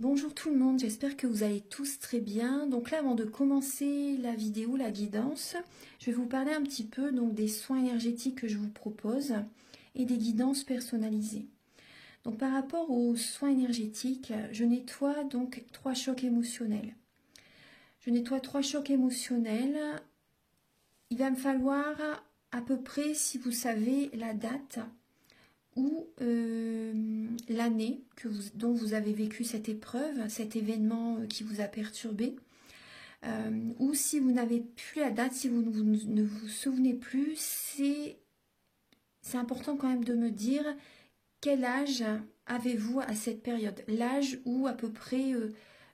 Bonjour tout le monde, j'espère que vous allez tous très bien. Donc là, avant de commencer la vidéo, la guidance, je vais vous parler un petit peu des soins énergétiques que je vous propose et des guidances personnalisées. Donc par rapport aux soins énergétiques, je nettoie donc 3 chocs émotionnels. Je nettoie 3 chocs émotionnels. Il va me falloir à peu près, si vous savez la date, ou l'année dont vous avez vécu cette épreuve, cet événement qui vous a perturbé, ou si vous n'avez plus la date, si vous ne vous souvenez plus, c'est important quand même de me dire quel âge avez-vous à cette période, l'âge ou à peu près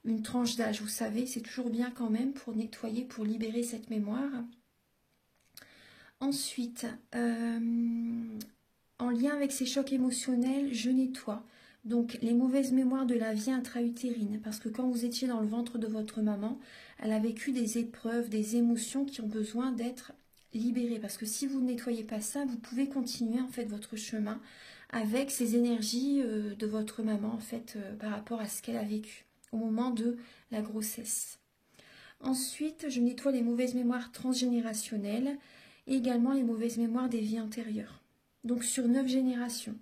une tranche d'âge, vous savez, c'est toujours bien quand même pour nettoyer, pour libérer cette mémoire. Ensuite, en lien avec ces chocs émotionnels, je nettoie donc les mauvaises mémoires de la vie intra-utérine. Parce que quand vous étiez dans le ventre de votre maman, elle a vécu des épreuves, des émotions qui ont besoin d'être libérées. Parce que si vous ne nettoyez pas ça, vous pouvez continuer en fait votre chemin avec ces énergies de votre maman en fait par rapport à ce qu'elle a vécu au moment de la grossesse. Ensuite, je nettoie les mauvaises mémoires transgénérationnelles et également les mauvaises mémoires des vies antérieures. Donc sur 9 générations.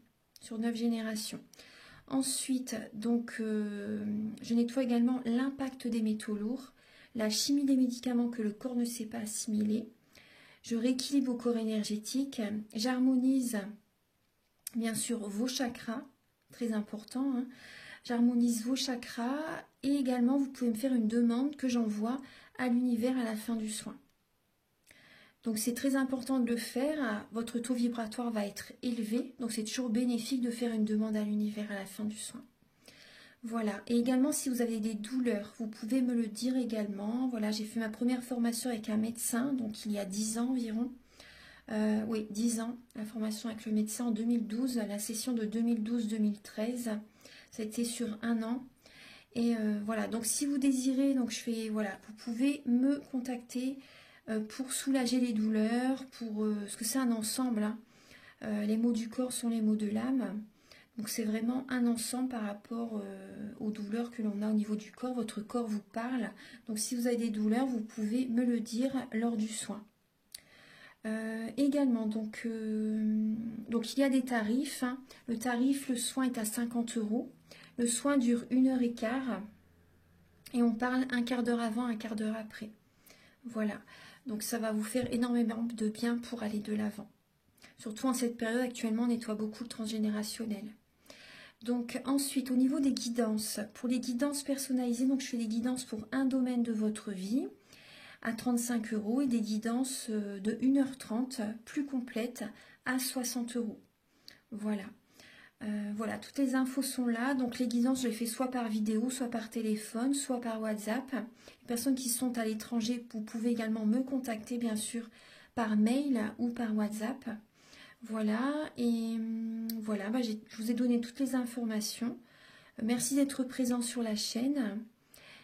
Ensuite, je nettoie également l'impact des métaux lourds, la chimie des médicaments que le corps ne sait pas assimiler. Je rééquilibre vos corps énergétiques. J'harmonise bien sûr vos chakras, très important. J'harmonise vos chakras et également vous pouvez me faire une demande que j'envoie à l'univers à la fin du soin. Donc c'est très important de le faire, votre taux vibratoire va être élevé, donc c'est toujours bénéfique de faire une demande à l'univers à la fin du soin. Voilà, et également si vous avez des douleurs, vous pouvez me le dire également. Voilà, j'ai fait ma première formation avec un médecin, donc il y a 10 ans environ. Oui, 10 ans, la formation avec le médecin en 2012, la session de 2012-2013, ça a été sur 1 an. Et voilà, donc si vous désirez, vous pouvez me contacter pour soulager les douleurs, parce que c'est un ensemble. Les mots du corps sont les mots de l'âme. Donc c'est vraiment un ensemble par rapport aux douleurs que l'on a au niveau du corps. Votre corps vous parle. Donc si vous avez des douleurs, vous pouvez me le dire lors du soin. Également, donc il y a des tarifs. Le tarif, le soin est à 50 €. Le soin dure 1h15 et on parle un quart d'heure avant, un quart d'heure après. Voilà, donc ça va vous faire énormément de bien pour aller de l'avant. Surtout en cette période, actuellement, on nettoie beaucoup le transgénérationnel. Donc ensuite, au niveau des guidances, pour les guidances personnalisées, donc je fais des guidances pour un domaine de votre vie à 35 € et des guidances de 1h30 plus complètes à 60 €. Voilà. Voilà, toutes les infos sont là. Donc les guidances, je les fais soit par vidéo, soit par téléphone, soit par WhatsApp. Les personnes qui sont à l'étranger, vous pouvez également me contacter, bien sûr, par mail ou par WhatsApp. Voilà, et voilà, je vous ai donné toutes les informations. Merci d'être présent sur la chaîne.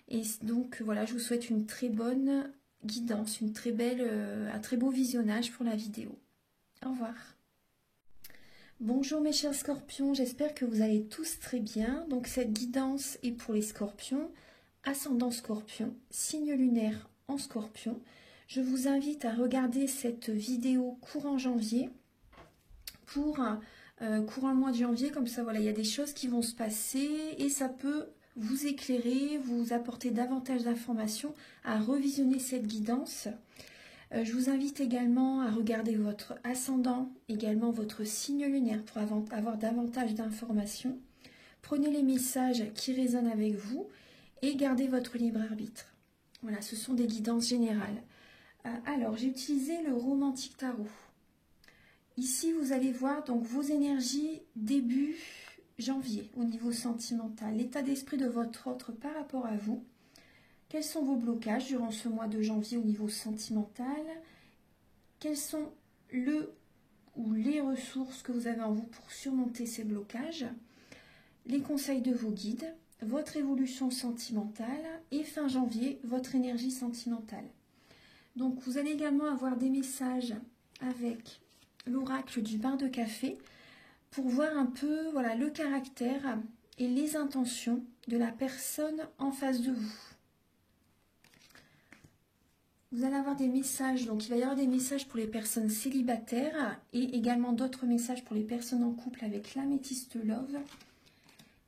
Et donc voilà, je vous souhaite une très bonne guidance, un très beau visionnage pour la vidéo. Au revoir. Bonjour mes chers scorpions, j'espère que vous allez tous très bien. Donc cette guidance est pour les scorpions, ascendant scorpion, signe lunaire en scorpion. Je vous invite à regarder cette vidéo courant janvier pour courant le mois de janvier. Comme ça, voilà, il y a des choses qui vont se passer et ça peut vous éclairer, vous apporter davantage d'informations à revisionner cette guidance. Je vous invite également à regarder votre ascendant, également votre signe lunaire pour avoir davantage d'informations. Prenez les messages qui résonnent avec vous et gardez votre libre arbitre. Voilà, ce sont des guidances générales. Alors, j'ai utilisé le Romantic Tarot. Ici, vous allez voir donc vos énergies début janvier au niveau sentimental, l'état d'esprit de votre autre par rapport à vous. Quels sont vos blocages durant ce mois de janvier au niveau sentimental? Quels sont les ressources que vous avez en vous pour surmonter ces blocages? Les conseils de vos guides, votre évolution sentimentale et fin janvier, votre énergie sentimentale. Donc vous allez également avoir des messages avec l'oracle du bain de café pour voir un peu voilà, le caractère et les intentions de la personne en face de vous. Vous allez avoir des messages, donc il va y avoir des messages pour les personnes célibataires et également d'autres messages pour les personnes en couple avec l'améthyste love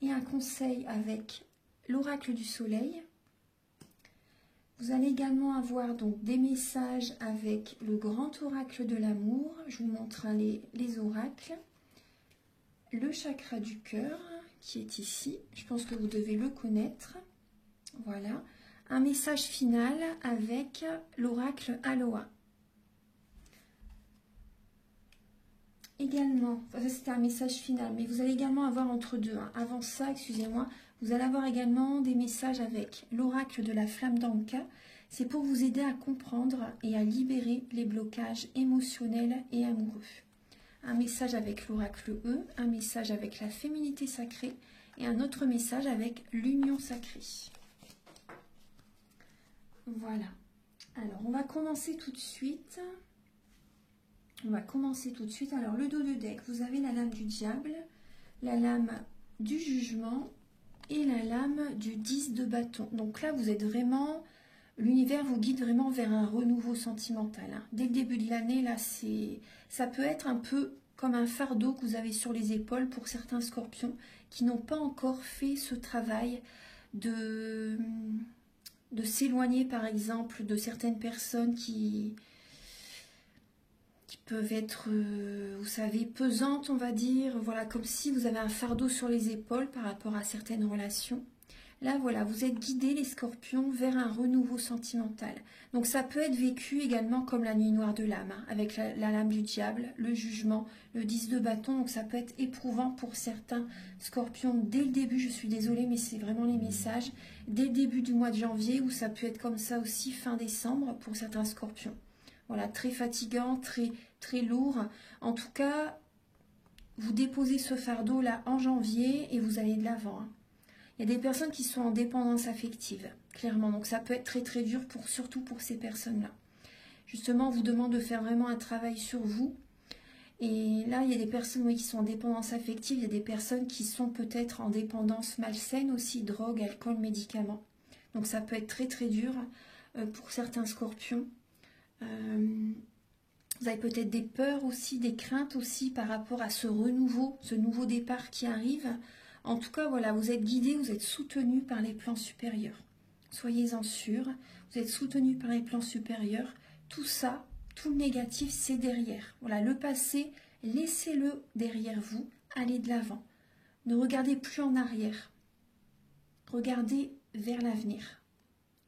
et un conseil avec l'oracle du soleil. Vous allez également avoir donc des messages avec le grand oracle de l'amour. Je vous montre les oracles. Le chakra du cœur qui est ici. Je pense que vous devez le connaître. Voilà. Un message final avec l'oracle Aloha. Également, ça c'était un message final, mais vous allez également avoir entre deux. Avant ça, excusez-moi, vous allez avoir également des messages avec l'oracle de la flamme d'Anka. C'est pour vous aider à comprendre et à libérer les blocages émotionnels et amoureux. Un message avec l'oracle E, un message avec la féminité sacrée et un autre message avec l'union sacrée. Voilà. Alors, on va commencer tout de suite. Alors, le dos de deck, vous avez la lame du diable, la lame du jugement et la lame du 10 de bâton. Donc là, vous êtes vraiment... L'univers vous guide vraiment vers un renouveau sentimental. Dès le début de l'année, là, ça peut être un peu comme un fardeau que vous avez sur les épaules pour certains scorpions qui n'ont pas encore fait ce travail de s'éloigner, par exemple, de certaines personnes qui peuvent être, vous savez, pesantes, on va dire. Voilà, comme si vous avez un fardeau sur les épaules par rapport à certaines relations. Là, voilà, vous êtes guidés, les scorpions, vers un renouveau sentimental. Donc, ça peut être vécu également comme la nuit noire de l'âme, avec la lame du diable, le jugement, le 10 de bâton. Donc, ça peut être éprouvant pour certains scorpions dès le début. Je suis désolée, mais c'est vraiment les messages. Dès le début du mois de janvier, ou ça peut être comme ça aussi fin décembre pour certains scorpions. Voilà, très fatigant, très lourd. En tout cas, vous déposez ce fardeau-là en janvier et vous allez de l'avant. Il y a des personnes qui sont en dépendance affective, clairement. Donc ça peut être très dur, surtout pour ces personnes-là. Justement, on vous demande de faire vraiment un travail sur vous. Et là, il y a des personnes qui sont en dépendance affective. Il y a des personnes qui sont peut-être en dépendance malsaine aussi, drogue, alcool, médicaments. Donc ça peut être très dur pour certains scorpions. Vous avez peut-être des peurs aussi, des craintes aussi par rapport à ce renouveau, ce nouveau départ qui arrive. En tout cas, voilà, vous êtes guidés, vous êtes soutenus par les plans supérieurs. Soyez-en sûrs, vous êtes soutenus par les plans supérieurs. Tout ça, tout le négatif, c'est derrière. Voilà, le passé, laissez-le derrière vous, allez de l'avant. Ne regardez plus en arrière. Regardez vers l'avenir.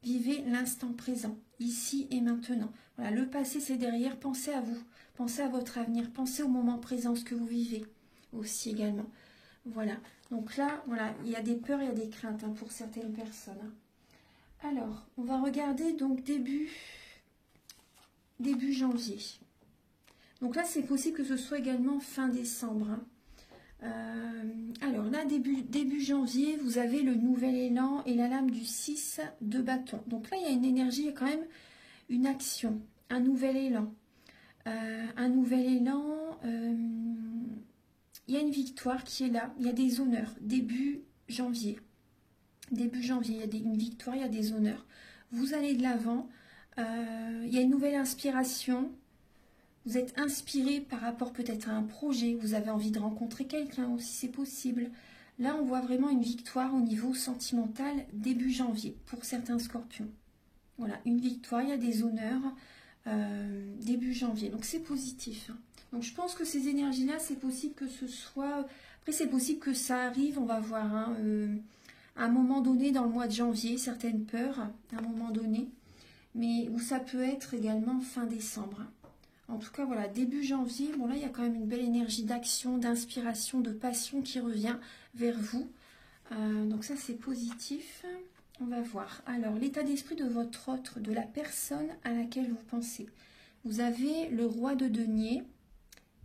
Vivez l'instant présent, ici et maintenant. Voilà, le passé, c'est derrière, pensez à vous. Pensez à votre avenir, pensez au moment présent, ce que vous vivez aussi également. Voilà, donc là, voilà, il y a des peurs, il y a des craintes pour certaines personnes. Alors, on va regarder donc début janvier. Donc là, c'est possible que ce soit également fin décembre. Alors là, début janvier, vous avez le nouvel élan et la lame du 6 de bâton. Donc là, il y a une énergie, il y a quand même une action, un nouvel élan. Il y a une victoire qui est là, il y a des honneurs, début janvier. Début janvier, il y a une victoire, il y a des honneurs. Vous allez de l'avant, il y a une nouvelle inspiration. Vous êtes inspiré par rapport peut-être à un projet, vous avez envie de rencontrer quelqu'un aussi, c'est possible. Là, on voit vraiment une victoire au niveau sentimental début janvier pour certains scorpions. Voilà, une victoire, il y a des honneurs début janvier, donc c'est positif. Donc je pense que ces énergies-là, c'est possible que ce soit... Après, c'est possible que ça arrive, on va voir, à un moment donné dans le mois de janvier, certaines peurs, à un moment donné. Mais où ça peut être également fin décembre. En tout cas, voilà, début janvier, bon là, il y a quand même une belle énergie d'action, d'inspiration, de passion qui revient vers vous. Donc ça, c'est positif. On va voir. Alors, l'état d'esprit de votre autre, de la personne à laquelle vous pensez. Vous avez le roi de denier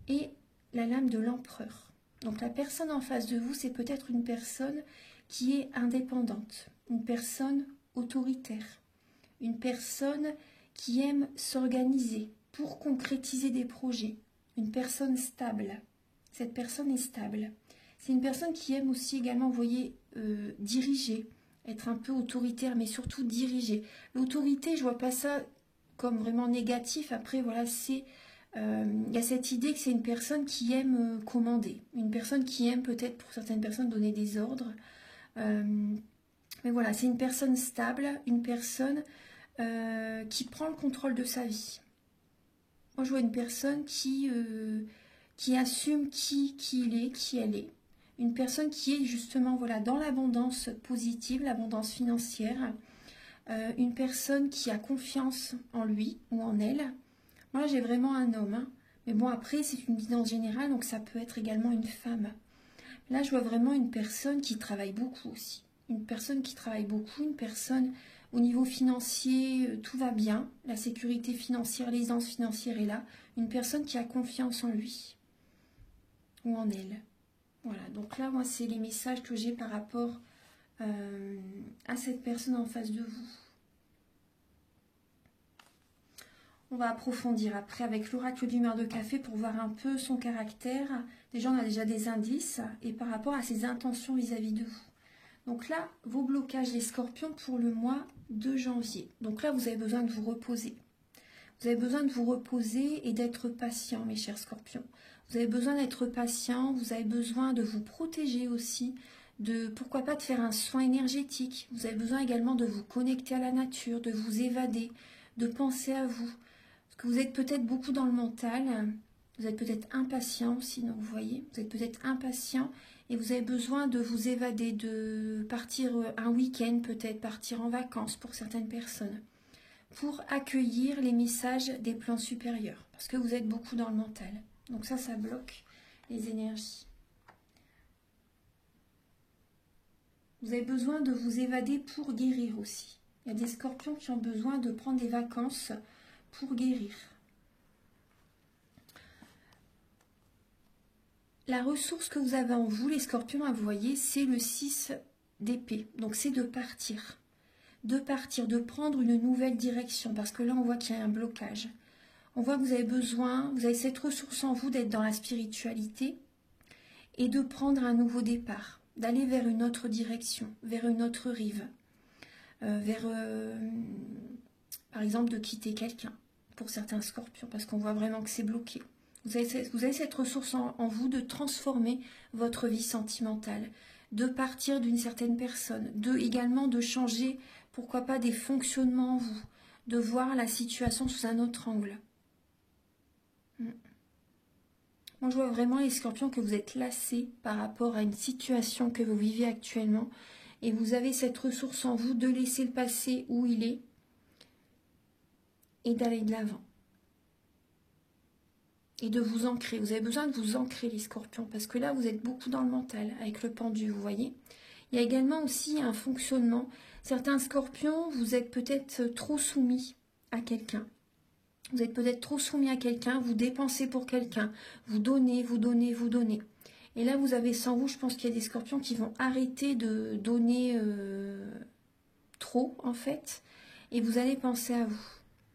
et la lame de l'empereur. Donc, la personne en face de vous, c'est peut-être une personne qui est indépendante, une personne autoritaire, une personne qui aime s'organiser pour concrétiser des projets, une personne stable. Cette personne est stable. C'est une personne qui aime aussi également, vous voyez, diriger, être un peu autoritaire, mais surtout diriger. L'autorité, je vois pas ça comme vraiment négatif. Après, voilà, c'est... Il y a cette idée que c'est une personne qui aime commander. Une personne qui aime peut-être, pour certaines personnes, donner des ordres. Mais voilà, c'est une personne stable, une personne qui prend le contrôle de sa vie. Moi, je vois une personne qui assume qui il est, qui elle est. Une personne qui est justement voilà, dans l'abondance positive, l'abondance financière. Une personne qui a confiance en lui ou en elle. Moi, j'ai vraiment un homme. Hein. Mais bon, après, c'est une guidance générale, donc ça peut être également une femme. Là, je vois vraiment une personne qui travaille beaucoup aussi. Une personne qui travaille beaucoup, une personne au niveau financier, tout va bien. La sécurité financière, l'aisance financière est là. Une personne qui a confiance en lui ou en elle. Voilà, donc là, moi, c'est les messages que j'ai par rapport à cette personne en face de vous. On va approfondir après avec l'oracle du maire de café pour voir un peu son caractère. Déjà, on a déjà des indices et par rapport à ses intentions vis-à-vis de vous. Donc là, vos blocages les scorpions pour le mois de janvier. Donc là, vous avez besoin de vous reposer. Vous avez besoin de vous reposer et d'être patient, mes chers scorpions. Vous avez besoin d'être patient, vous avez besoin de vous protéger aussi, de pourquoi pas de faire un soin énergétique. Vous avez besoin également de vous connecter à la nature, de vous évader, de penser à vous. Parce que vous êtes peut-être beaucoup dans le mental, vous êtes peut-être impatient aussi, donc vous voyez, vous êtes peut-être impatient et vous avez besoin de vous évader, de partir un week-end peut-être, partir en vacances pour certaines personnes, pour accueillir les messages des plans supérieurs, parce que vous êtes beaucoup dans le mental. Donc ça bloque les énergies. Vous avez besoin de vous évader pour guérir aussi. Il y a des scorpions qui ont besoin de prendre des vacances pour guérir. La ressource que vous avez en vous, les scorpions, à vous voyez, c'est le 6 d'épée. Donc c'est de partir, de prendre une nouvelle direction. Parce que là, on voit qu'il y a un blocage. On voit que vous avez besoin, vous avez cette ressource en vous d'être dans la spiritualité et de prendre un nouveau départ, d'aller vers une autre direction, vers une autre rive, par exemple, de quitter quelqu'un. Pour certains scorpions, parce qu'on voit vraiment que c'est bloqué. Vous avez cette ressource en vous de transformer votre vie sentimentale, de partir d'une certaine personne, également de changer, pourquoi pas, des fonctionnements en vous, de voir la situation sous un autre angle. Moi, je vois vraiment, les scorpions, que vous êtes lassés par rapport à une situation que vous vivez actuellement, et vous avez cette ressource en vous de laisser le passé où il est, et d'aller de l'avant. Et de vous ancrer. Vous avez besoin de vous ancrer, les scorpions, parce que là, vous êtes beaucoup dans le mental, avec le pendu, vous voyez. Il y a également aussi un fonctionnement. Certains scorpions, vous êtes peut-être trop soumis à quelqu'un. Vous êtes peut-être trop soumis à quelqu'un, vous dépensez pour quelqu'un, vous donnez, vous donnez, vous donnez. Et là, vous avez sans vous, je pense qu'il y a des scorpions qui vont arrêter de donner trop, en fait, et vous allez penser à vous.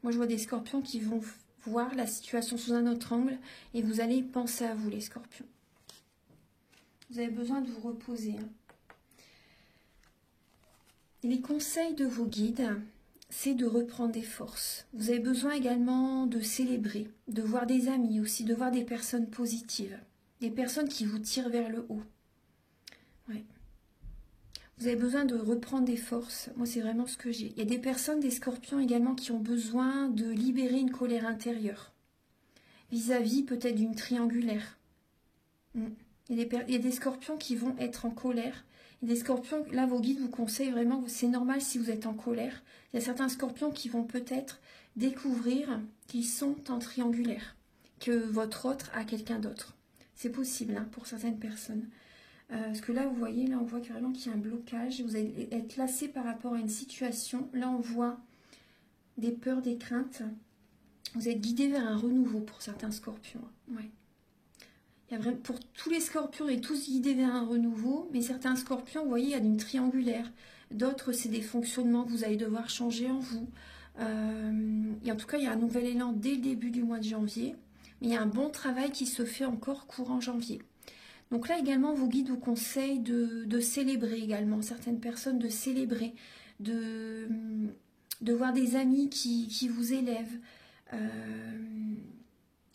Moi, je vois des scorpions qui vont voir la situation sous un autre angle et vous allez penser à vous, les scorpions. Vous avez besoin de vous reposer. Hein. Et les conseils de vos guides, c'est de reprendre des forces. Vous avez besoin également de célébrer, de voir des amis aussi, de voir des personnes positives, des personnes qui vous tirent vers le haut. Ouais. Vous avez besoin de reprendre des forces. Moi, c'est vraiment ce que j'ai. Il y a des personnes, des scorpions également, qui ont besoin de libérer une colère intérieure. Vis-à-vis peut-être d'une triangulaire. Il y a des scorpions qui vont être en colère. Il y a des scorpions, là, vos guides vous conseillent vraiment, c'est normal si vous êtes en colère. Il y a certains scorpions qui vont peut-être découvrir qu'ils sont en triangulaire. Que votre autre a quelqu'un d'autre. C'est possible, hein, pour certaines personnes. Parce que là, vous voyez, là, on voit carrément qu'il y a un blocage. Vous allez être lassé par rapport à une situation. Là, on voit des peurs, des craintes. Vous êtes guidé vers un renouveau pour certains scorpions. Ouais. Il y a vraiment, pour tous les scorpions, on est tous guidés vers un renouveau. Mais certains scorpions, vous voyez, il y a une triangulaire. D'autres, c'est des fonctionnements que vous allez devoir changer en vous. Et en tout cas, il y a un nouvel élan dès le début du mois de janvier. Mais il y a un bon travail qui se fait encore courant janvier. Donc là également, vos guides vous conseillent de célébrer également, certaines personnes de célébrer, de voir des amis qui vous élèvent.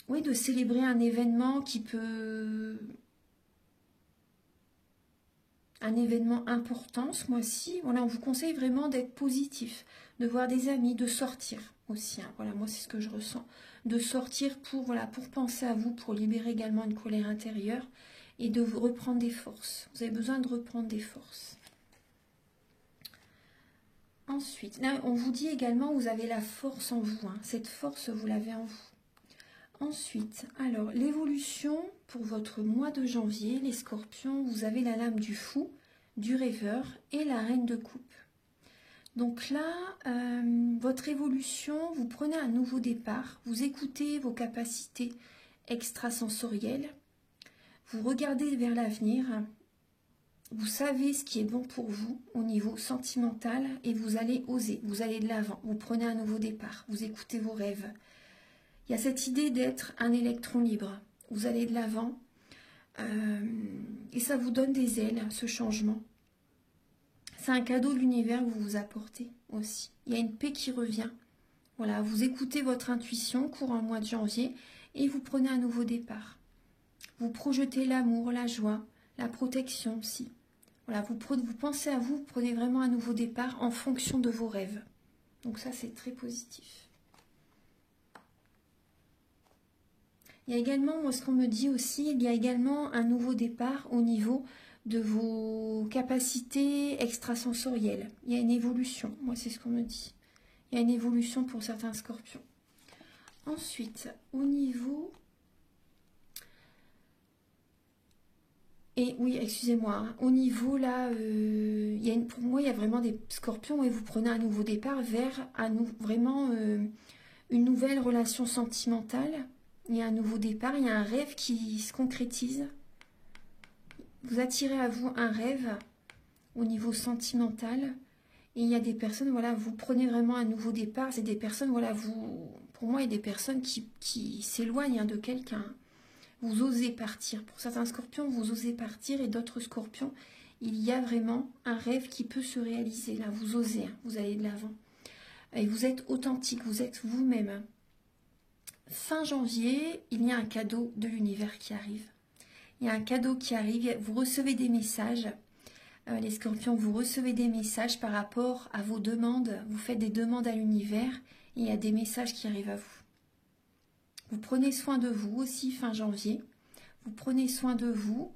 Oui, de célébrer un événement qui peut... Un événement important ce mois-ci. Voilà, on vous conseille vraiment d'être positif, de voir des amis, de sortir aussi. Hein. Voilà, moi c'est ce que je ressens. De sortir pour, voilà, pour penser à vous, pour libérer également une colère intérieure et de vous reprendre des forces. Vous avez besoin de reprendre des forces. Ensuite, là, on vous dit également, vous avez la force en vous. Hein. Cette force, vous l'avez en vous. Ensuite, alors, l'évolution pour votre mois de janvier, les scorpions, vous avez la lame du fou, du rêveur et la reine de coupe. Donc là, votre évolution, vous prenez un nouveau départ, vous écoutez vos capacités extrasensorielles, vous regardez vers l'avenir, vous savez ce qui est bon pour vous au niveau sentimental et vous allez oser, vous allez de l'avant, vous prenez un nouveau départ, vous écoutez vos rêves. Il y a cette idée d'être un électron libre, vous allez de l'avant et ça vous donne des ailes, ce changement. C'est un cadeau de l'univers que vous vous apportez aussi. Il y a une paix qui revient. Voilà, vous écoutez votre intuition courant le mois de janvier et vous prenez un nouveau départ. Vous projetez l'amour, la joie, la protection aussi. Voilà, vous pensez à vous, vous prenez vraiment un nouveau départ en fonction de vos rêves. Donc ça, c'est très positif. Il y a également, moi, ce qu'on me dit aussi, il y a également un nouveau départ au niveau de vos capacités extrasensorielles. Il y a une évolution, moi, c'est ce qu'on me dit. Il y a une évolution pour certains scorpions. Ensuite, au niveau... Et oui, excusez-moi, hein, au niveau là, pour moi, il y a vraiment des scorpions et vous prenez un nouveau départ vers vraiment une nouvelle relation sentimentale. Il y a un nouveau départ, il y a un rêve qui se concrétise. Vous attirez à vous un rêve au niveau sentimental. Et il y a des personnes, voilà, vous prenez vraiment un nouveau départ. C'est des personnes, voilà, pour moi, il y a des personnes qui s'éloignent de quelqu'un. Vous osez partir. Pour certains scorpions, vous osez partir et d'autres scorpions, il y a vraiment un rêve qui peut se réaliser. Là, vous osez, hein, vous allez de l'avant. Et vous êtes authentique, vous êtes vous-même. Fin janvier, il y a un cadeau de l'univers qui arrive. Il y a un cadeau qui arrive, vous recevez des messages. Les scorpions, vous recevez des messages par rapport à vos demandes. Vous faites des demandes à l'univers et il y a des messages qui arrivent à vous. Vous prenez soin de vous aussi fin janvier. Vous prenez soin de vous.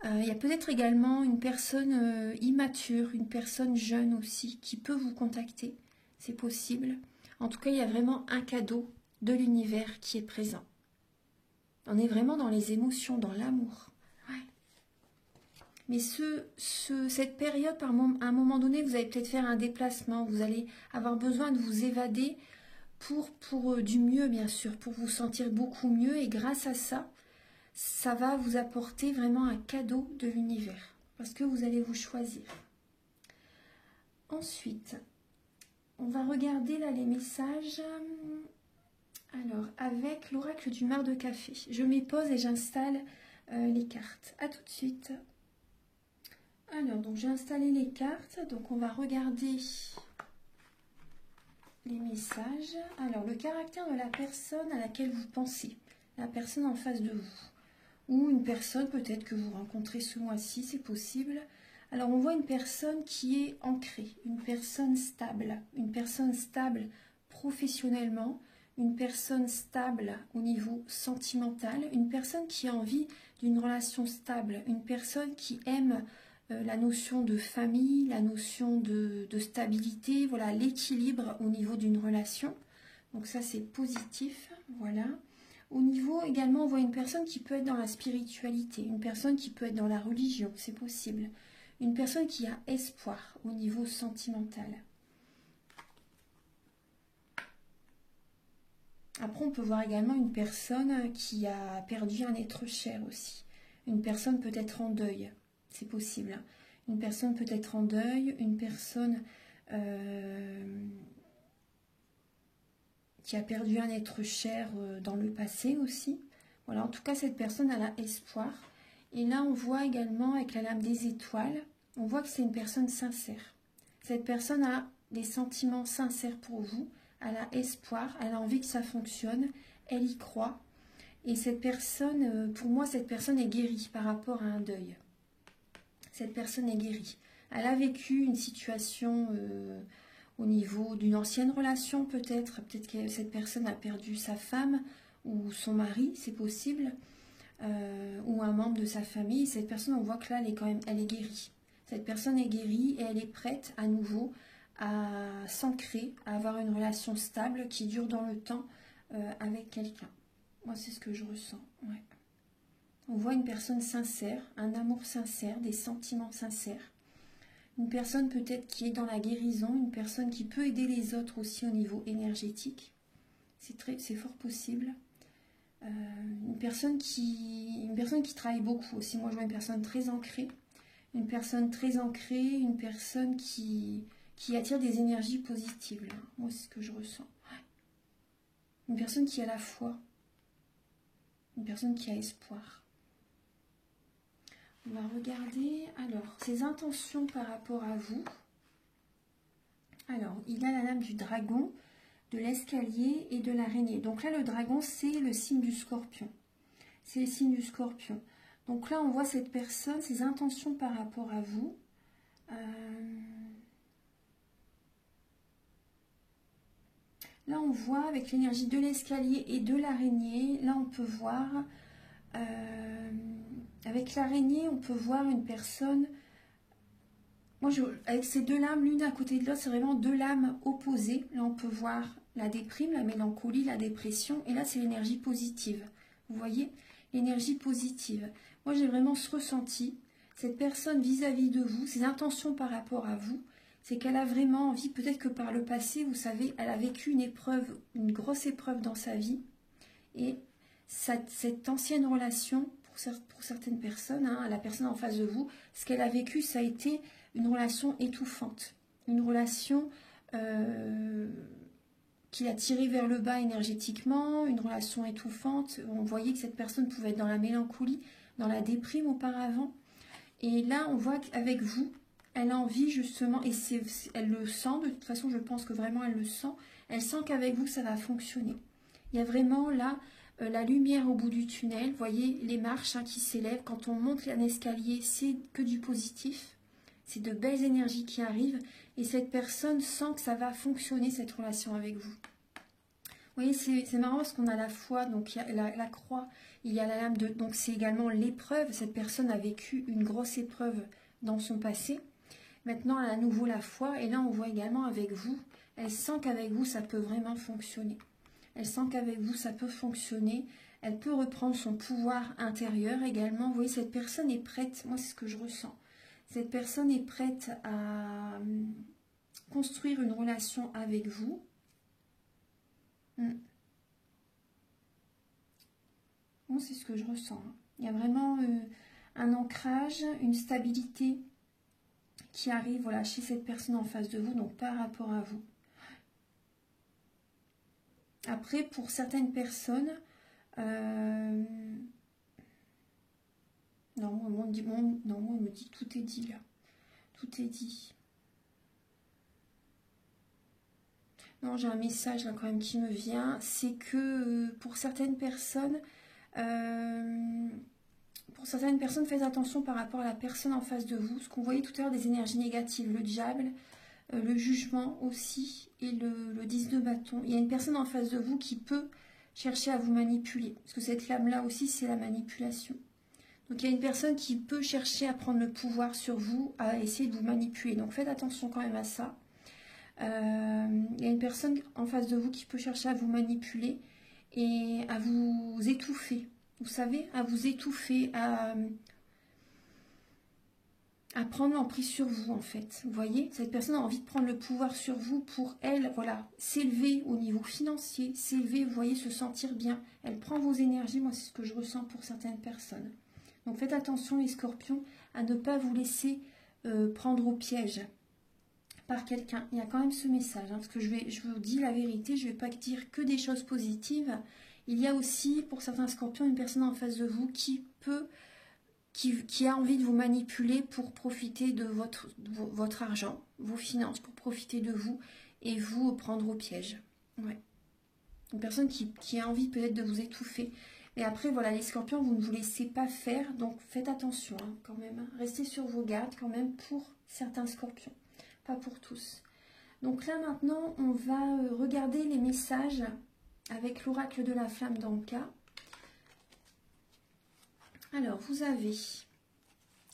Il y a peut-être également une personne immature, une personne jeune aussi qui peut vous contacter. C'est possible. En tout cas, il y a vraiment un cadeau de l'univers qui est présent. On est vraiment dans les émotions, dans l'amour. Ouais. Mais cette période, à un moment donné, vous allez peut-être faire un déplacement. Vous allez avoir besoin de vous évader pour du mieux, bien sûr, pour vous sentir beaucoup mieux. Et grâce à ça, ça va vous apporter vraiment un cadeau de l'univers. Parce que vous allez vous choisir. Ensuite, on va regarder là les messages. Alors, avec l'oracle du mar de café, je m'épose et j'installe les cartes. A tout de suite. Alors, donc j'ai installé les cartes. Donc, on va regarder les messages. Alors, le caractère de la personne à laquelle vous pensez. La personne en face de vous. Ou une personne peut-être que vous rencontrez ce mois-ci, c'est possible. Alors, on voit une personne qui est ancrée. Une personne stable. Une personne stable professionnellement. Une personne stable au niveau sentimental, une personne qui a envie d'une relation stable, une personne qui aime la notion de famille, la notion de stabilité, voilà, l'équilibre au niveau d'une relation. Donc ça, c'est positif, voilà. Au niveau, également, on voit une personne qui peut être dans la spiritualité, une personne qui peut être dans la religion, c'est possible. Une personne qui a espoir au niveau sentimental. Après, on peut voir également une personne qui a perdu un être cher aussi. Une personne peut être en deuil, c'est possible. Une personne peut être en deuil, une personne qui a perdu un être cher dans le passé aussi. Voilà, en tout cas, cette personne, elle a espoir. Et là, on voit également avec la lame des étoiles, on voit que c'est une personne sincère. Cette personne a des sentiments sincères pour vous, elle a espoir, elle a envie que ça fonctionne, elle y croit. Et cette personne, pour moi, cette personne est guérie par rapport à un deuil. Cette personne est guérie. Elle a vécu une situation au niveau d'une ancienne relation peut-être. Peut-être que cette personne a perdu sa femme ou son mari, c'est possible. Ou un membre de sa famille. Cette personne, on voit que là, elle est guérie. Cette personne est guérie et elle est prête à nouveau à s'ancrer, à avoir une relation stable qui dure dans le temps avec quelqu'un. Moi, c'est ce que je ressens. Ouais. On voit une personne sincère, un amour sincère, des sentiments sincères. Une personne peut-être qui est dans la guérison, une personne qui peut aider les autres aussi au niveau énergétique. C'est fort possible. Une personne qui travaille beaucoup aussi. Moi, je vois une personne très ancrée. Une personne qui attire des énergies positives. Là. Moi, c'est ce que je ressens. Une personne qui a la foi. Une personne qui a espoir. On va regarder, alors, ses intentions par rapport à vous. Alors, il a la lame du dragon, de l'escalier et de l'araignée. Donc là, le dragon, c'est le signe du scorpion. C'est le signe du scorpion. Donc là, on voit cette personne, ses intentions par rapport à vous. Là, on voit avec l'énergie de l'escalier et de l'araignée, là, on peut voir... avec l'araignée, on peut voir une personne... Moi, avec ces deux lames, l'une à côté de l'autre, c'est vraiment deux lames opposées. Là, on peut voir la déprime, la mélancolie, la dépression. Et là, c'est l'énergie positive. Vous voyez? L'énergie positive. Moi, j'ai vraiment ce ressenti. Cette personne vis-à-vis de vous, ses intentions par rapport à vous, c'est qu'elle a vraiment envie, peut-être que par le passé, vous savez, elle a vécu une épreuve, une grosse épreuve dans sa vie. Et cette ancienne relation, pour certaines personnes, hein, la personne en face de vous, ce qu'elle a vécu, ça a été une relation étouffante. Une relation qui l'a tirée vers le bas énergétiquement, une relation étouffante. On voyait que cette personne pouvait être dans la mélancolie, dans la déprime auparavant. Et là, on voit qu'avec vous, elle a envie justement, et elle le sent, de toute façon, je pense que vraiment elle le sent, elle sent qu'avec vous, ça va fonctionner. Il y a vraiment là la lumière au bout du tunnel. Vous voyez les marches hein, qui s'élèvent. Quand on monte un escalier, c'est que du positif. C'est de belles énergies qui arrivent. Et cette personne sent que ça va fonctionner, cette relation avec vous. Vous voyez, c'est marrant parce qu'on a la foi, donc il y a la croix, il y a la lame de... Donc c'est également l'épreuve. Cette personne a vécu une grosse épreuve dans son passé. Maintenant, elle a à nouveau la foi. Et là, on voit également avec vous, elle sent qu'avec vous, ça peut vraiment fonctionner. Elle sent qu'avec vous, ça peut fonctionner. Elle peut reprendre son pouvoir intérieur également. Vous voyez, cette personne est prête. Moi, c'est ce que je ressens. Cette personne est prête à construire une relation avec vous. Bon, c'est ce que je ressens. Il y a vraiment un ancrage, une stabilité qui arrive voilà, chez cette personne en face de vous, donc par rapport à vous. Après, pour certaines personnes, non, on me dit tout est dit là. Tout est dit. Non, j'ai un message là quand même qui me vient. C'est que pour certaines personnes, faites attention par rapport à la personne en face de vous. Ce qu'on voyait tout à l'heure des énergies négatives, le diable, le jugement aussi et le 10 de bâton. Il y a une personne en face de vous qui peut chercher à vous manipuler. Parce que cette lame-là aussi, c'est la manipulation. Donc il y a une personne qui peut chercher à prendre le pouvoir sur vous, à essayer de vous manipuler. Donc faites attention quand même à ça. Il y a une personne en face de vous qui peut chercher à vous manipuler et à vous étouffer. Vous savez, à vous étouffer, à prendre l'emprise sur vous en fait. Vous voyez, cette personne a envie de prendre le pouvoir sur vous pour elle, voilà, s'élever au niveau financier, s'élever, vous voyez, se sentir bien. Elle prend vos énergies, moi c'est ce que je ressens pour certaines personnes. Donc faites attention les scorpions à ne pas vous laisser prendre au piège par quelqu'un. Il y a quand même ce message, hein, parce que je vous dis la vérité, je ne vais pas dire que des choses positives. Il y a aussi, pour certains scorpions, une personne en face de vous qui peut qui a envie de vous manipuler pour profiter de votre argent, vos finances, pour profiter de vous et vous prendre au piège. Ouais. Une personne qui a envie peut-être de vous étouffer. Et après, voilà, les scorpions, vous ne vous laissez pas faire, donc faites attention hein, quand même. Hein. Restez sur vos gardes quand même pour certains scorpions, pas pour tous. Donc là maintenant, on va regarder les messages avec l'oracle de la flamme dans le cas. Alors, vous avez...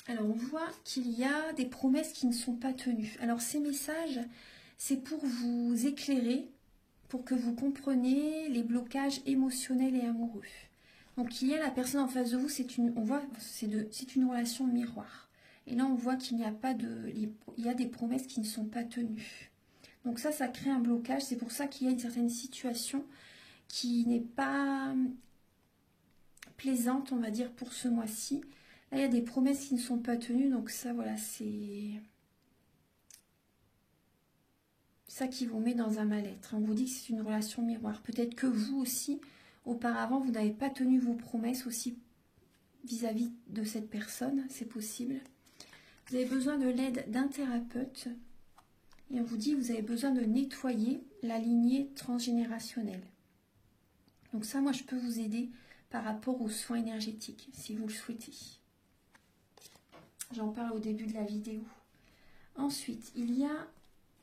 Alors, on voit qu'il y a des promesses qui ne sont pas tenues. Alors, ces messages, c'est pour vous éclairer, pour que vous compreniez les blocages émotionnels et amoureux. Donc, il y a la personne en face de vous, on voit, c'est une relation miroir. Et là, on voit qu'il n'y a pas de... Il y a des promesses qui ne sont pas tenues. Donc ça crée un blocage. C'est pour ça qu'il y a une certaine situation qui n'est pas plaisante, on va dire, pour ce mois-ci. Là, il y a des promesses qui ne sont pas tenues. Donc ça, voilà, c'est ça qui vous met dans un mal-être. On vous dit que c'est une relation miroir. Peut-être que vous aussi, auparavant, vous n'avez pas tenu vos promesses aussi vis-à-vis de cette personne. C'est possible. Vous avez besoin de l'aide d'un thérapeute. Et on vous dit que vous avez besoin de nettoyer la lignée transgénérationnelle. Donc ça, moi, je peux vous aider par rapport aux soins énergétiques, si vous le souhaitez. J'en parle au début de la vidéo. Ensuite, il y a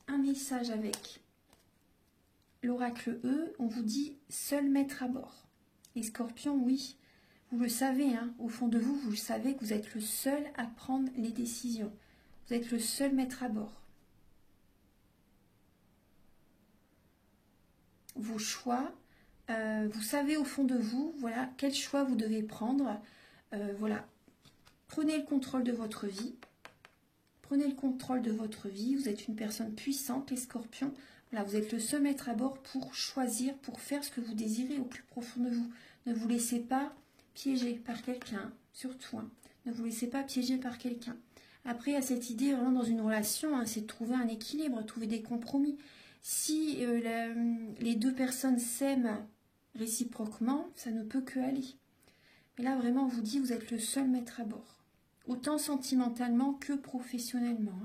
un message avec l'oracle E. On vous dit « seul maître à bord ». Les scorpions, oui, vous le savez, hein, au fond de vous, vous le savez que vous êtes le seul à prendre les décisions. Vous êtes le seul maître à bord. Vos choix, vous savez au fond de vous, voilà, quel choix vous devez prendre. Voilà, prenez le contrôle de votre vie. Prenez le contrôle de votre vie. Vous êtes une personne puissante, les scorpions. Voilà, vous êtes le seul maître à bord pour choisir, pour faire ce que vous désirez au plus profond de vous. Ne vous laissez pas piéger par quelqu'un, surtout. Hein. Ne vous laissez pas piéger par quelqu'un. Après, il y a cette idée vraiment dans une relation, hein, c'est de trouver un équilibre, trouver des compromis. Si les deux personnes s'aiment réciproquement, ça ne peut que aller. Mais là, vraiment, on vous dit, vous êtes le seul maître à bord. Autant sentimentalement que professionnellement.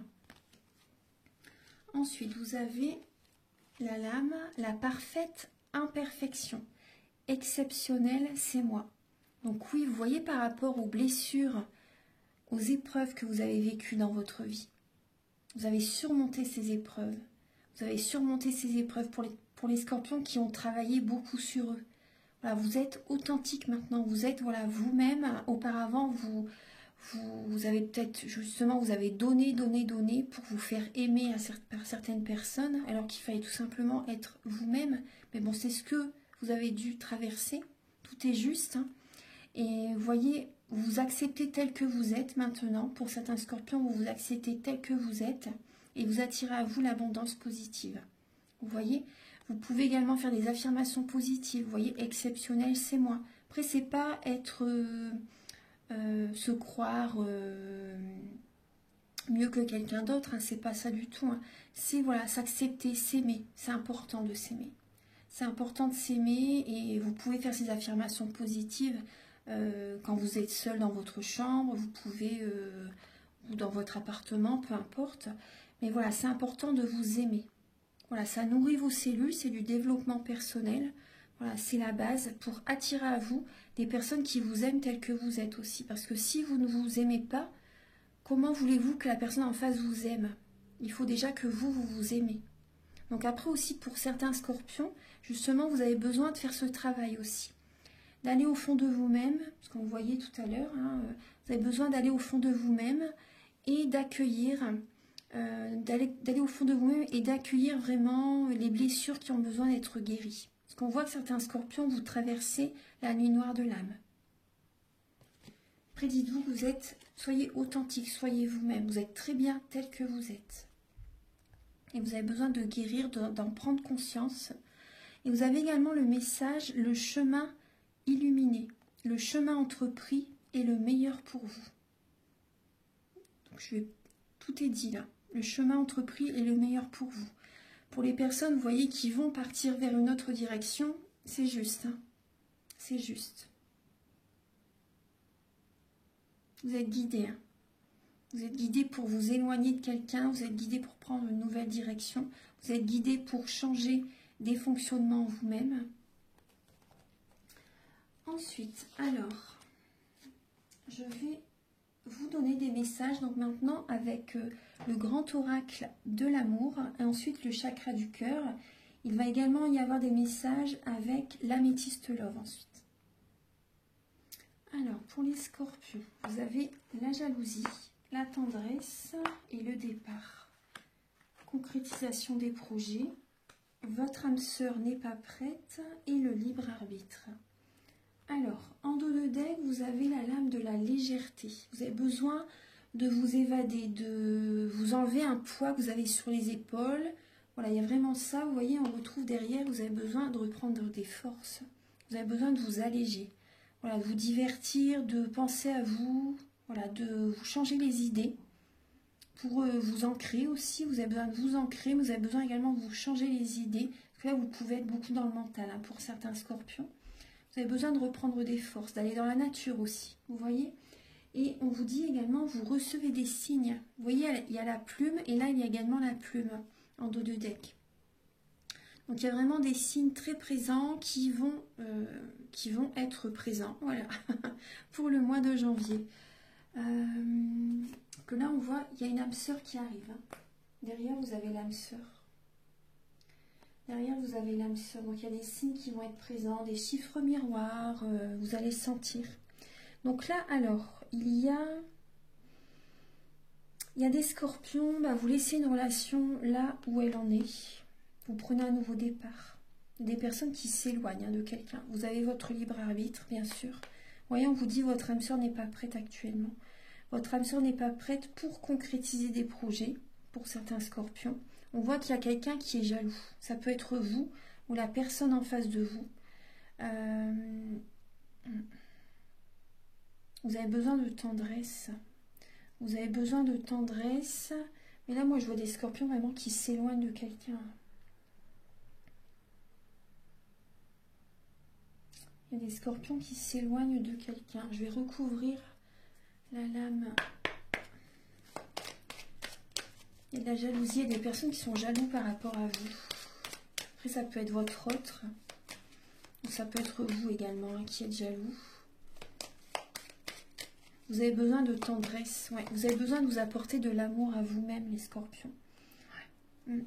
Ensuite, vous avez la lame, la parfaite imperfection. Exceptionnel, c'est moi. Donc oui, vous voyez par rapport aux blessures, aux épreuves que vous avez vécues dans votre vie. Vous avez surmonté ces épreuves. Vous avez surmonté ces épreuves pour les scorpions qui ont travaillé beaucoup sur eux. Voilà, vous êtes authentique maintenant. Vous êtes voilà, vous-même. Auparavant, vous avez peut-être justement, vous avez donné pour vous faire aimer par certaines personnes, alors qu'il fallait tout simplement être vous-même. Mais bon, c'est ce que vous avez dû traverser. Tout est juste. Hein. Et vous voyez, vous acceptez tel que vous êtes maintenant. Pour certains scorpions, vous vous acceptez tel que vous êtes. Et vous attirez à vous l'abondance positive. Vous voyez, vous pouvez également faire des affirmations positives. Vous voyez, exceptionnel, c'est moi. Après, c'est pas être, se croire mieux que quelqu'un d'autre. Hein, c'est pas ça du tout. Hein. C'est voilà, s'accepter, s'aimer. C'est important de s'aimer. C'est important de s'aimer et vous pouvez faire ces affirmations positives quand vous êtes seul dans votre chambre. Vous pouvez, ou dans votre appartement, peu importe. Mais voilà, c'est important de vous aimer. Voilà, ça nourrit vos cellules, c'est du développement personnel. Voilà, c'est la base pour attirer à vous des personnes qui vous aiment telles que vous êtes aussi. Parce que si vous ne vous aimez pas, comment voulez-vous que la personne en face vous aime? Il faut déjà que vous vous aimez. Donc après aussi, pour certains scorpions, justement, vous avez besoin de faire ce travail aussi. D'aller au fond de vous-même, ce qu'on voyait tout à l'heure, hein, vous avez besoin d'aller au fond de vous-même et d'accueillir, d'aller au fond de vous-même et d'accueillir vraiment les blessures qui ont besoin d'être guéries. Parce qu'on voit que certains scorpions, vous traversez la nuit noire de l'âme. Après, dites-vous que vous êtes, soyez authentique, soyez vous-même. Vous êtes très bien tel que vous êtes. Et vous avez besoin de guérir, d'en prendre conscience. Et vous avez également le message, le chemin illuminé. Le chemin entrepris est le meilleur pour vous. Donc, tout est dit là. Le chemin entrepris est le meilleur pour vous. Pour les personnes, vous voyez, qui vont partir vers une autre direction, c'est juste. Hein. C'est juste. Vous êtes guidé. Hein. Vous êtes guidé pour vous éloigner de quelqu'un. Vous êtes guidé pour prendre une nouvelle direction. Vous êtes guidé pour changer des fonctionnements vous-même. Ensuite, alors, je vais vous donner des messages. Donc maintenant, avec le grand oracle de l'amour et ensuite le chakra du cœur, il va également y avoir des messages avec l'améthyste love ensuite. Alors, pour les scorpions, vous avez la jalousie, la tendresse et le départ. Concrétisation des projets. Votre âme sœur n'est pas prête et le libre arbitre. Alors, en dos de deck, vous avez la lame de la légèreté. Vous avez besoin de vous évader, de vous enlever un poids que vous avez sur les épaules. Voilà, il y a vraiment ça. Vous voyez, on retrouve derrière, vous avez besoin de reprendre des forces. Vous avez besoin de vous alléger. Voilà, de vous divertir, de penser à vous. Voilà, de vous changer les idées. Pour vous ancrer aussi, vous avez besoin de vous ancrer, mais vous avez besoin également de vous changer les idées. Parce que là, vous pouvez être beaucoup dans le mental hein, pour certains scorpions. Vous avez besoin de reprendre des forces, d'aller dans la nature aussi, vous voyez. Et on vous dit également, vous recevez des signes. Vous voyez, il y a la plume et là, il y a également la plume en dos de deck. Donc, il y a vraiment des signes très présents qui vont être présents, voilà, pour le mois de janvier. Que là, on voit, il y a une âme sœur qui arrive. Hein. Derrière, vous avez l'âme sœur. Derrière, vous avez l'âme sœur. Donc, il y a des signes qui vont être présents, des chiffres miroirs, vous allez sentir. Donc là, alors, il y a des scorpions, bah, vous laissez une relation là où elle en est. Vous prenez un nouveau départ. Des personnes qui s'éloignent hein, de quelqu'un. Vous avez votre libre arbitre, bien sûr. Vous voyez, on vous dit votre âme sœur n'est pas prête actuellement. Votre âme sœur n'est pas prête pour concrétiser des projets, pour certains scorpions. On voit qu'il y a quelqu'un qui est jaloux. Ça peut être vous ou la personne en face de vous. Vous avez besoin de tendresse. Vous avez besoin de tendresse. Mais là, moi, je vois des scorpions vraiment qui s'éloignent de quelqu'un. Il y a des scorpions qui s'éloignent de quelqu'un. Je vais recouvrir la lame. Il y a de la jalousie et des personnes qui sont jaloux par rapport à vous. Après, ça peut être votre autre. Ou ça peut être vous également hein, qui êtes jaloux. Vous avez besoin de tendresse. Ouais. Vous avez besoin de vous apporter de l'amour à vous-même, les scorpions. Ouais.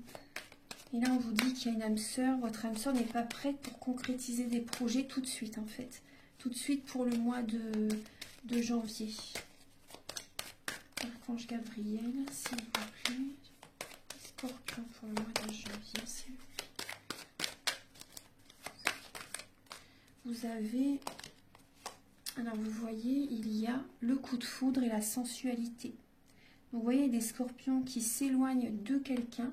Et là, on vous dit qu'il y a une âme sœur. Votre âme sœur n'est pas prête pour concrétiser des projets tout de suite, en fait. Tout de suite pour le mois de janvier. Archange Gabriel, s'il vous plaît. Scorpion pour le mois de janvier, s'il vous plaît. Vous avez... Alors, vous voyez, il y a le coup de foudre et la sensualité. Vous voyez des scorpions qui s'éloignent de quelqu'un.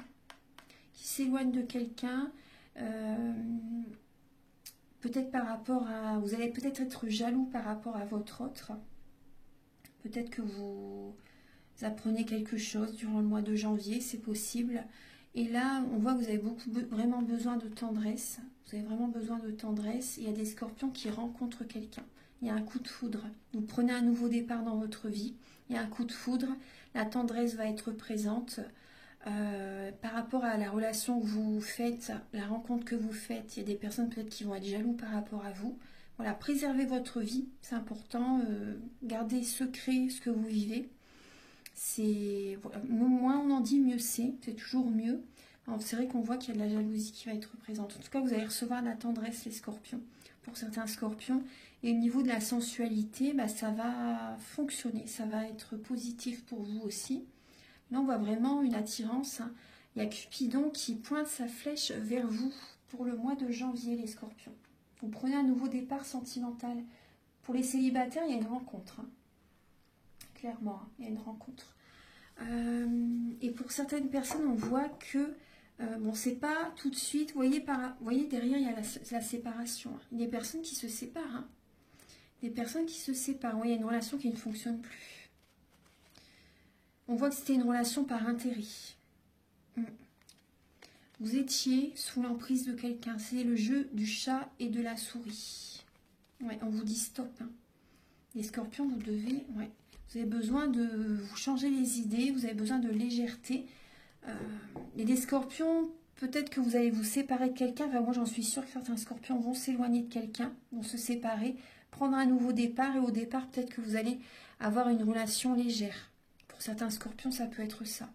Peut-être par rapport à... Vous allez peut-être être jaloux par rapport à votre autre. Peut-être que vous apprenez quelque chose durant le mois de janvier, c'est possible. Et là, on voit que vous avez vraiment besoin de tendresse. Vous avez vraiment besoin de tendresse. Il y a des scorpions qui rencontrent quelqu'un. Il y a un coup de foudre. Vous prenez un nouveau départ dans votre vie. Il y a un coup de foudre. La tendresse va être présente. Par rapport à la relation que vous faites, la rencontre que vous faites, il y a des personnes peut-être qui vont être jaloux par rapport à vous. Voilà, préservez votre vie, c'est important. Gardez secret ce que vous vivez. Voilà, moins on en dit, mieux c'est toujours mieux. C'est vrai qu'on voit qu'il y a de la jalousie qui va être présente. En tout cas, vous allez recevoir de la tendresse, les scorpions, pour certains scorpions. Et au niveau de la sensualité, bah, ça va fonctionner, ça va être positif pour vous aussi. Là, on voit vraiment une attirance. Hein. Il y a Cupidon qui pointe sa flèche vers vous pour le mois de janvier, les scorpions. Vous prenez un nouveau départ sentimental. Pour les célibataires, il y a une rencontre. Hein. Clairement, hein, il y a une rencontre. Et pour certaines personnes, on voit que, bon, c'est pas tout de suite. Vous voyez, derrière, il y a la séparation. Hein. Il y a des personnes qui se séparent. Hein. Des personnes qui se séparent. Vous voyez, il y a une relation qui ne fonctionne plus. On voit que c'était une relation par intérêt. Vous étiez sous l'emprise de quelqu'un. C'est le jeu du chat et de la souris. Ouais, on vous dit stop. Hein. Les scorpions, vous devez Vous avez besoin de vous changer les idées, vous avez besoin de légèreté. Et des scorpions, peut-être que vous allez vous séparer de quelqu'un. Enfin, moi, j'en suis sûre que certains scorpions vont s'éloigner de quelqu'un, vont se séparer, prendre un nouveau départ. Et au départ, peut-être que vous allez avoir une relation légère. Pour certains scorpions, ça peut être ça.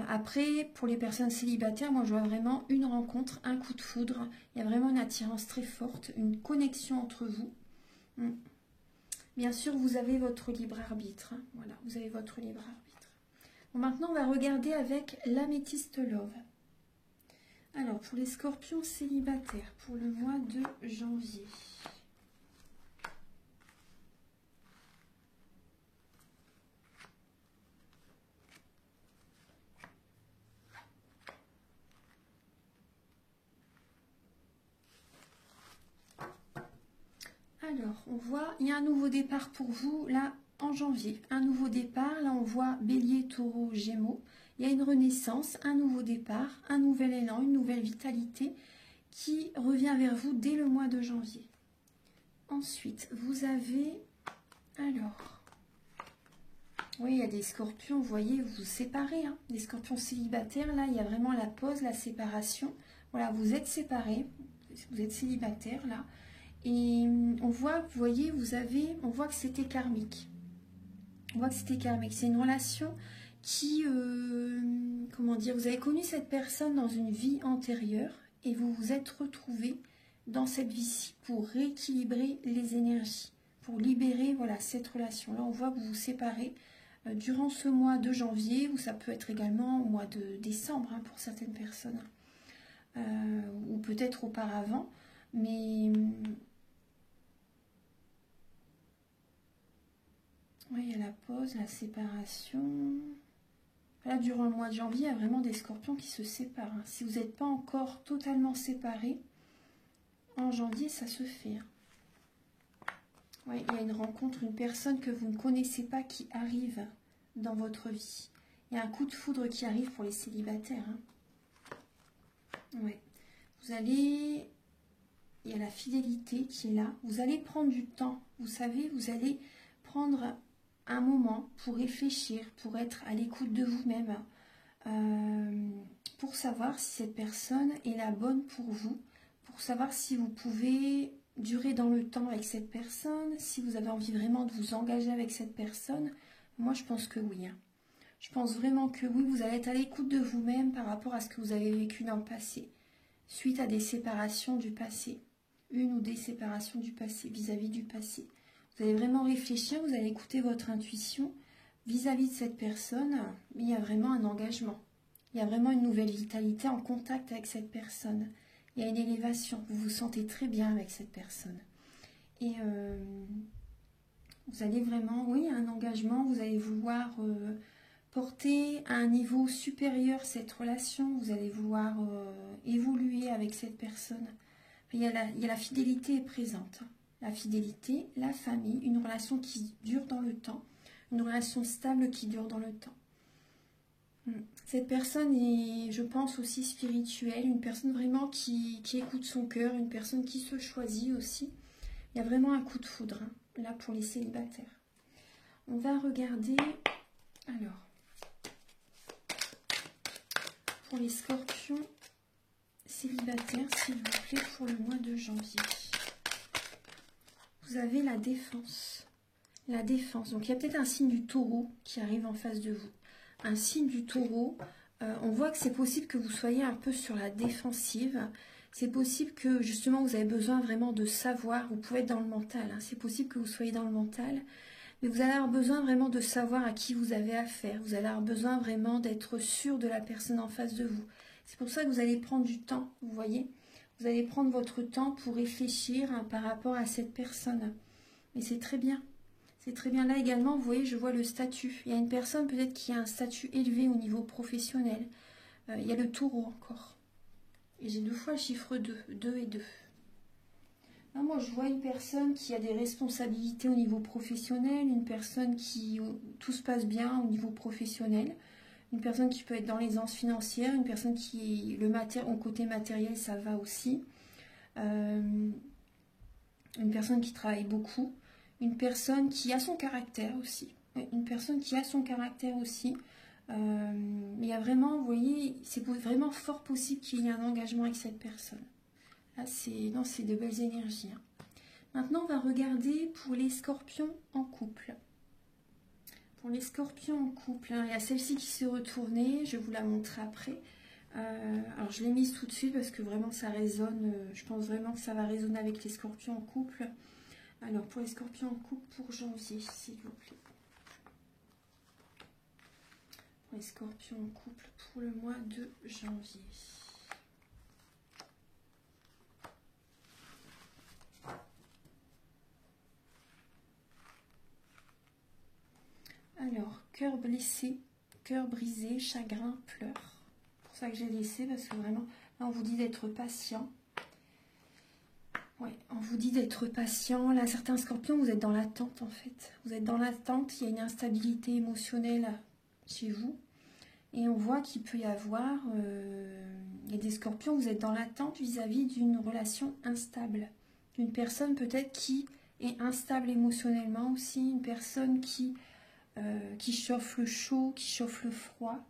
Après, pour les personnes célibataires, moi, je vois vraiment une rencontre, un coup de foudre. Il y a vraiment une attirance très forte, une connexion entre vous. Bien sûr, vous avez votre libre arbitre. Hein. Voilà, vous avez votre libre arbitre. Bon, maintenant, on va regarder avec l'améthyste love. Alors, pour les scorpions célibataires, pour le mois de janvier. Alors, on voit, il y a un nouveau départ pour vous, là, en janvier. Un nouveau départ, là, on voit Bélier, Taureau, Gémeaux. Il y a une renaissance, un nouveau départ, un nouvel élan, une nouvelle vitalité qui revient vers vous dès le mois de janvier. Ensuite, vous avez, alors, oui, il y a des scorpions, vous voyez, vous vous séparez, hein, des scorpions célibataires, là, il y a vraiment la pause, la séparation. Voilà, vous êtes séparés, vous êtes célibataire, là. Et on voit, vous voyez, on voit que c'était karmique. On voit que c'était karmique. C'est une relation qui, comment dire, vous avez connu cette personne dans une vie antérieure et vous vous êtes retrouvés dans cette vie-ci pour rééquilibrer les énergies, pour libérer, voilà, cette relation. Là, on voit que vous vous séparez durant ce mois de janvier, ou ça peut être également au mois de décembre, hein, pour certaines personnes, ou peut-être auparavant, mais... Oui, il y a la pause, la séparation. Là, durant le mois de janvier, il y a vraiment des scorpions qui se séparent. Hein. Si vous n'êtes pas encore totalement séparés, en janvier, ça se fait. Hein. Oui, il y a une rencontre, une personne que vous ne connaissez pas qui arrive dans votre vie. Il y a un coup de foudre qui arrive pour les célibataires. Hein. Ouais. Vous allez... Il y a la fidélité qui est là. Vous allez prendre du temps. Vous savez, vous allez prendre... un moment pour réfléchir, pour être à l'écoute de vous-même, pour savoir si cette personne est la bonne pour vous, pour savoir si vous pouvez durer dans le temps avec cette personne, si vous avez envie vraiment de vous engager avec cette personne. Moi, je pense que oui. Hein. Je pense vraiment que oui, vous allez être à l'écoute de vous-même par rapport à ce que vous avez vécu dans le passé, suite à des séparations du passé, une ou des séparations du passé, vis-à-vis du passé. Vous allez vraiment réfléchir, vous allez écouter votre intuition vis-à-vis de cette personne. Il y a vraiment un engagement. Il y a vraiment une nouvelle vitalité en contact avec cette personne. Il y a une élévation. Vous vous sentez très bien avec cette personne. Et vous allez vraiment, oui, un engagement. Vous allez vouloir porter à un niveau supérieur cette relation. Vous allez vouloir évoluer avec cette personne. Il y a la fidélité est présente. La fidélité, la famille, une relation qui dure dans le temps, une relation stable qui dure dans le temps. Cette personne est, je pense, aussi spirituelle, une personne vraiment qui écoute son cœur, une personne qui se choisit aussi. Il y a vraiment un coup de foudre, hein, là, pour les célibataires. On va regarder, alors, pour les scorpions célibataires, s'il vous plaît, pour le mois de janvier. Vous avez la défense. La défense. Donc, il y a peut-être un signe du taureau qui arrive en face de vous. Un signe du taureau. On voit que c'est possible que vous soyez un peu sur la défensive. C'est possible que, justement, vous avez besoin vraiment de savoir. Vous pouvez être dans le mental. Hein. C'est possible que vous soyez dans le mental. Mais vous allez avoir besoin vraiment de savoir à qui vous avez affaire. Vous allez avoir besoin vraiment d'être sûr de la personne en face de vous. C'est pour ça que vous allez prendre du temps, vous voyez. Vous allez prendre votre temps pour réfléchir, hein, par rapport à cette personne. Mais c'est très bien. C'est très bien. Là également, vous voyez, je vois le statut. Il y a une personne peut-être qui a un statut élevé au niveau professionnel. Il y a le taureau encore. Et j'ai 2 fois le chiffre 2. 2 et 2. Là, moi, je vois une personne qui a des responsabilités au niveau professionnel. Une personne qui... tout se passe bien au niveau professionnel. Une personne qui peut être dans l'aisance financière, une personne qui, au côté matériel, ça va aussi. Une personne qui travaille beaucoup. une personne qui a son caractère aussi. Ouais, une personne qui a son caractère aussi. Il y a vraiment, vous voyez, c'est vraiment fort possible qu'il y ait un engagement avec cette personne. Là, c'est de belles énergies. Hein. Maintenant, on va regarder pour les scorpions en couple. Pour les scorpions en couple, hein, il y a celle-ci qui s'est retournée, je vous la montre après. Alors, je l'ai mise tout de suite parce que vraiment ça résonne. Je pense vraiment que ça va résonner avec les scorpions en couple. Alors, pour les scorpions en couple pour janvier, s'il vous plaît. Pour les scorpions en couple pour le mois de janvier. Alors, cœur blessé, cœur brisé, chagrin, pleurs. C'est pour ça que j'ai laissé, parce que vraiment, là, on vous dit d'être patient. Ouais, on vous dit d'être patient. Là, certains scorpions, vous êtes dans l'attente, en fait. Vous êtes dans l'attente, il y a une instabilité émotionnelle chez vous. Et on voit qu'il peut y avoir, il y a des scorpions, vous êtes dans l'attente vis-à-vis d'une relation instable. D'une personne peut-être qui est instable émotionnellement aussi, une personne qui chauffe le chaud, qui chauffe le froid.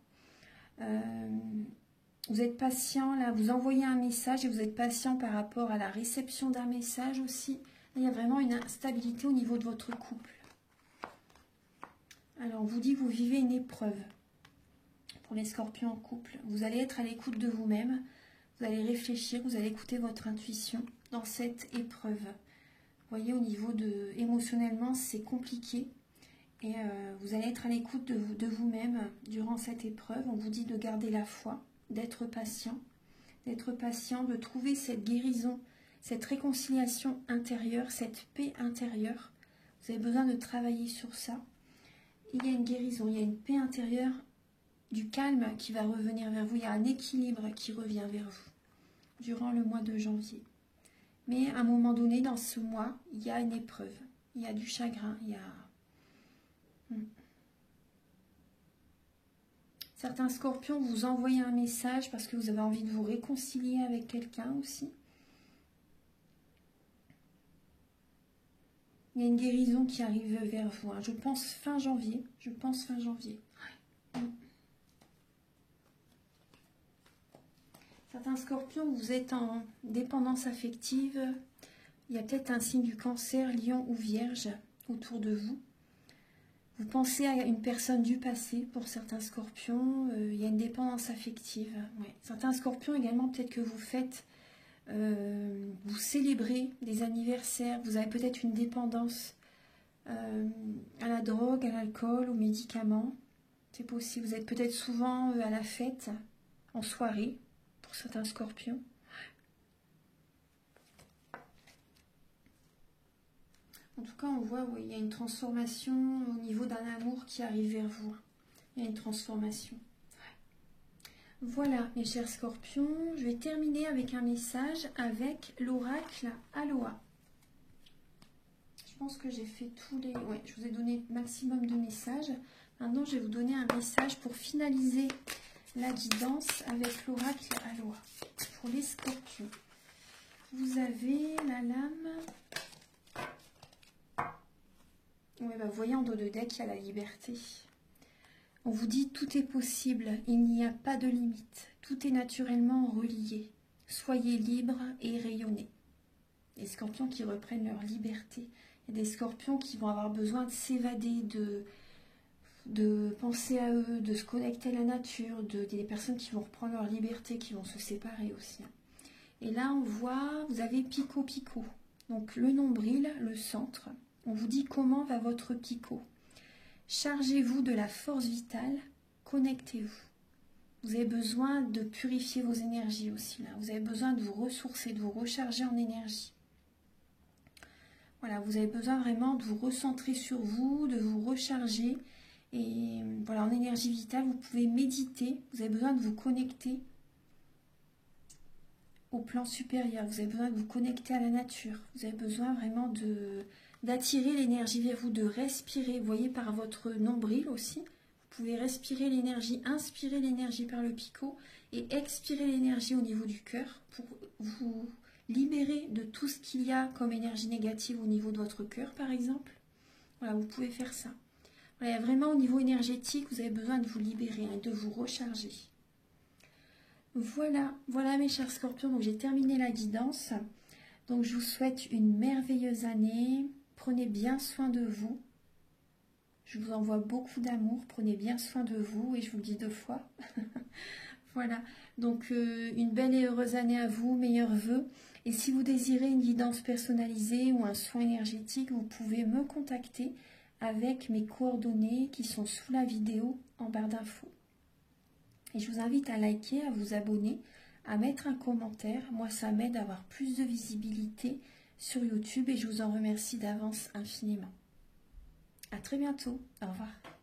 Vous êtes patient, là, vous envoyez un message et vous êtes patient par rapport à la réception d'un message aussi. Il y a vraiment une instabilité au niveau de votre couple. Alors, on vous dit que vous vivez une épreuve. Pour les scorpions en couple, vous allez être à l'écoute de vous-même, vous allez réfléchir, vous allez écouter votre intuition dans cette épreuve. Vous voyez, au niveau de émotionnellement, c'est compliqué et vous allez être à l'écoute de vous-même durant cette épreuve. On vous dit de garder la foi, d'être patient, de trouver cette guérison, cette réconciliation intérieure, cette paix intérieure. Vous avez besoin de travailler sur ça. Il y a une guérison, il y a une paix intérieure, du calme qui va revenir vers vous. Il y a un équilibre qui revient vers vous durant le mois de janvier. Mais à un moment donné, dans ce mois, il y a une épreuve. Il y a du chagrin. Il y a... Certains scorpions vous envoient un message parce que vous avez envie de vous réconcilier avec quelqu'un aussi. Il y a une guérison qui arrive vers vous. Hein. Je pense fin janvier. Certains scorpions, vous êtes en dépendance affective. Il y a peut-être un signe du cancer, lion ou vierge autour de vous. Vous pensez à une personne du passé pour certains scorpions. Il y a une dépendance affective. Ouais. Certains scorpions également, peut-être que vous faites, vous célébrez des anniversaires. Vous avez peut-être une dépendance à la drogue, à l'alcool, aux médicaments. C'est possible. Vous êtes peut-être souvent à la fête, en soirée. Certains scorpions. En tout cas, on voit, oui, il y a une transformation au niveau d'un amour qui arrive vers vous. Il y a une transformation. Voilà, mes chers scorpions, je vais terminer avec un message avec l'oracle Aloha. Je pense que j'ai fait tous les... Ouais, je vous ai donné le maximum de messages. Maintenant, je vais vous donner un message pour finaliser la guidance avec l'oracle Aloha. Pour les scorpions, vous avez la lame. Ouais, bah, vous voyez en dos de deck, il y a la liberté. On vous dit tout est possible, il n'y a pas de limite. Tout est naturellement relié. Soyez libres et rayonnez. Les scorpions qui reprennent leur liberté. Il y a des scorpions qui vont avoir besoin de s'évader, de penser à eux, de se connecter à la nature, des personnes qui vont reprendre leur liberté, qui vont se séparer aussi. Et là, on voit, vous avez pico-pico. Donc le nombril, le centre. On vous dit comment va votre pico. Chargez-vous de la force vitale, connectez-vous. Vous avez besoin de purifier vos énergies aussi là. Vous avez besoin de vous ressourcer, de vous recharger en énergie. Voilà, vous avez besoin vraiment de vous recentrer sur vous, de vous recharger. Et voilà, en énergie vitale, vous pouvez méditer. Vous avez besoin de vous connecter au plan supérieur. Vous avez besoin de vous connecter à la nature. Vous avez besoin vraiment d'attirer l'énergie vers vous, de respirer. Vous voyez, par votre nombril aussi. Vous pouvez respirer l'énergie, inspirer l'énergie par le picot et expirer l'énergie au niveau du cœur pour vous libérer de tout ce qu'il y a comme énergie négative au niveau de votre cœur, par exemple. Voilà, vous pouvez faire ça. Voilà, vraiment au niveau énergétique, vous avez besoin de vous libérer et de vous recharger. Voilà, voilà mes chers scorpions, donc j'ai terminé la guidance. Donc je vous souhaite une merveilleuse année. Prenez bien soin de vous. Je vous envoie beaucoup d'amour. Prenez bien soin de vous et je vous le dis 2 fois. Voilà, donc une belle et heureuse année à vous, meilleurs vœux. Et si vous désirez une guidance personnalisée ou un soin énergétique, vous pouvez me contacter avec mes coordonnées qui sont sous la vidéo en barre d'infos. Et je vous invite à liker, à vous abonner, à mettre un commentaire. Moi, ça m'aide à avoir plus de visibilité sur YouTube et je vous en remercie d'avance infiniment. À très bientôt. Au revoir.